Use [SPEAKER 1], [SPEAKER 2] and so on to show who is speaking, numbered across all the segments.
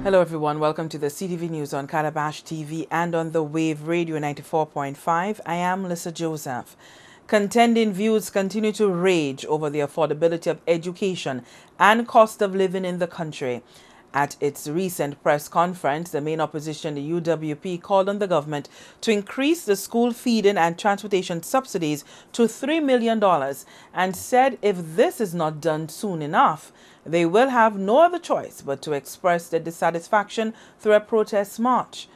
[SPEAKER 1] Hello everyone, welcome to the CTV News on Calabash TV and on the Wave Radio 94.5. I am Lisa Joseph. Contending views continue to rage over the affordability of education and cost of living in the country. At its recent press conference, the main opposition, the UWP, called on the government to increase the school feeding and transportation subsidies to $3 million and said if this is not done soon enough, they will have no other choice but to express their dissatisfaction through a protest march.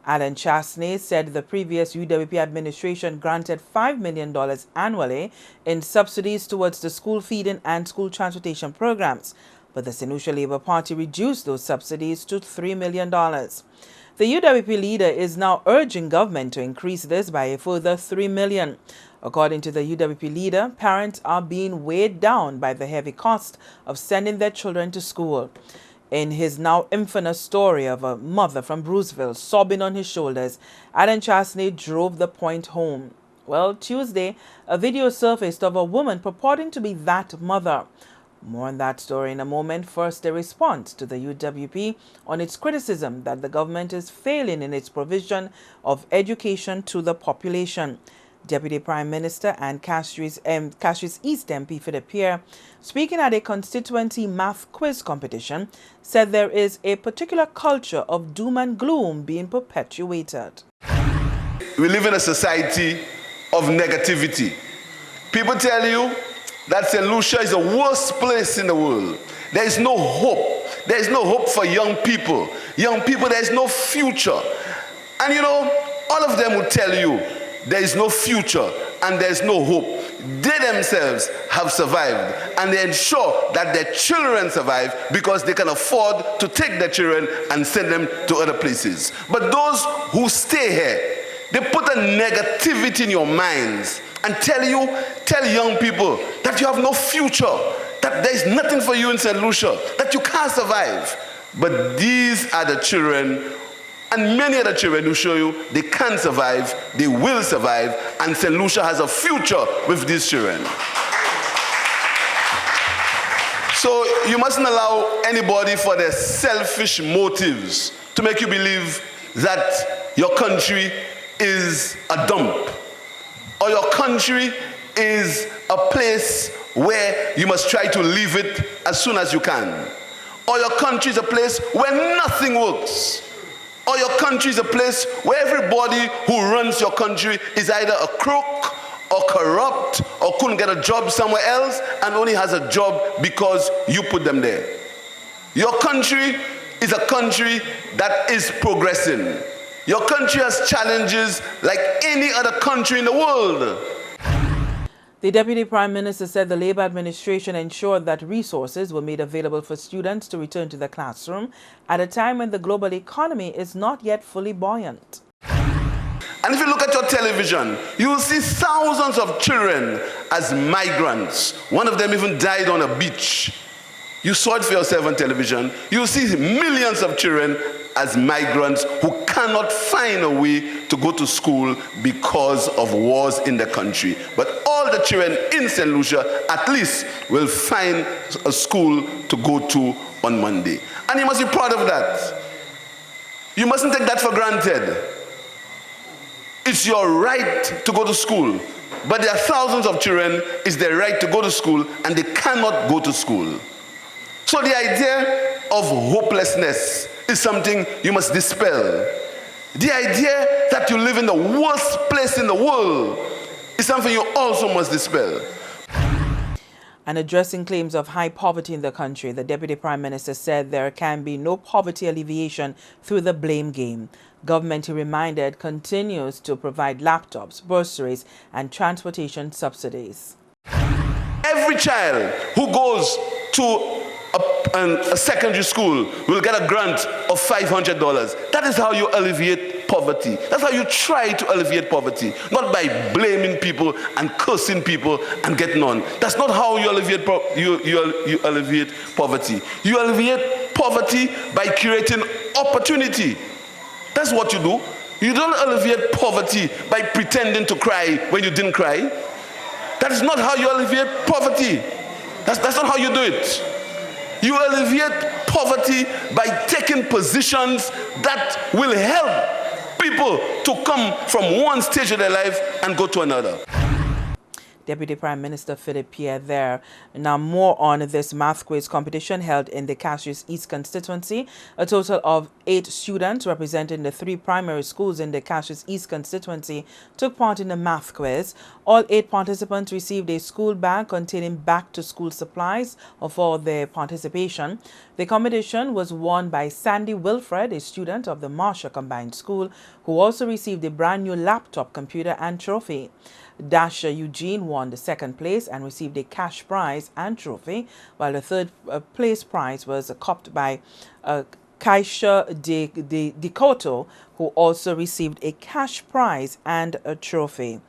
[SPEAKER 1] Alan Chasney said the previous UWP administration granted $5 million annually in subsidies towards the school feeding and school transportation programs, but the St. Lucia Labour Party reduced those subsidies to $3 million. The UWP leader is now urging government to increase this by a further $3 million. According to the UWP leader, parents are being weighed down by the heavy cost of sending their children to school. In his now infamous story of a mother from Bruceville sobbing on his shoulders, Alan Chasney drove the point home. Well, Tuesday, a video surfaced of a woman purporting to be that mother. More on that story in a moment. First, a response to the UWP on its criticism that the government is failing in its provision of education to the population. Deputy Prime Minister and Castries East MP Philip Pierre, speaking at a constituency math quiz competition, said there is a particular culture of doom and gloom being perpetuated.
[SPEAKER 2] We live in a society of negativity. People tell you that St. Lucia is the worst place in the world. There is no hope. There is no hope for young people. Young people, there is no future. And you know, all of them will tell you there is no future and there is no hope. They themselves have survived and they ensure that their children survive because they can afford to take their children and send them to other places. But those who stay here, they put a negativity in your minds and tell young people that you have no future, that there is nothing for you in St. Lucia, that you can't survive. But these are the children, and many other children who show you they can survive, they will survive, and St. Lucia has a future with these children. So you mustn't allow anybody for their selfish motives to make you believe that your country is a dump, or your country is a place where you must try to leave it as soon as you can, or your country is a place where nothing works, or your country is a place where everybody who runs your country is either a crook or corrupt or couldn't get a job somewhere else and only has a job because you put them there. Your country is a country that is progressing. Your country has challenges like any other country in the world.
[SPEAKER 1] The Deputy Prime Minister said the Labour administration ensured that resources were made available for students to return to the classroom at a time when the global economy is not yet fully buoyant.
[SPEAKER 2] And if you look at your television, you will see thousands of children as migrants. One of them even died on a beach. You saw it for yourself on television. You will see millions of children as migrants who cannot find a way to go to school because of wars in the country. But all the children in St. Lucia at least will find a school to go to on Monday. And you must be proud of that. You mustn't take that for granted. It's your right to go to school. But there are thousands of children, it's their right to go to school and they cannot go to school. So the idea of hopelessness is something you must dispel. The idea that you live in the worst place in the world is something you also must dispel.
[SPEAKER 1] And addressing claims of high poverty in the country, the Deputy Prime Minister said there can be no poverty alleviation through the blame game. Government, he reminded, continues to provide laptops, bursaries, and transportation subsidies.
[SPEAKER 2] Every child who goes to a secondary school will get a grant of $500. That is how you alleviate poverty. That's how you try to alleviate poverty. Not by blaming people and cursing people and getting on. That's not how you alleviate you alleviate poverty. You alleviate poverty by creating opportunity. That's what you do. You don't alleviate poverty by pretending to cry when you didn't cry. That is not how you alleviate poverty. That's not how you do it. You alleviate poverty by taking positions that will help people to come from one stage of their life and go to another.
[SPEAKER 1] Deputy Prime Minister Philip Pierre there. Now more on this math quiz competition held in the Cassius East constituency. A total of 8 students representing the 3 primary schools in the Cassius East constituency took part in the math quiz. All 8 participants received a school bag containing back-to-school supplies for their participation. The competition was won by Sandy Wilfred, a student of the Marshall Combined School, who also received a brand new laptop, computer and trophy. Dasha Eugene won the 2nd place and received a cash prize and trophy, while the 3rd place prize was copped by Kaisha de Coto, who also received a cash prize and a trophy.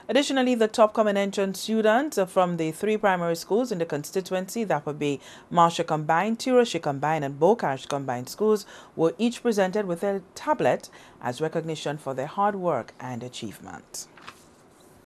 [SPEAKER 1] Additionally, the top common entrance students from the 3 primary schools in the constituency, that would be Marshall Combined, Tiroshi Combined and Bocage Combined schools, were each presented with a tablet as recognition for their hard work and achievement.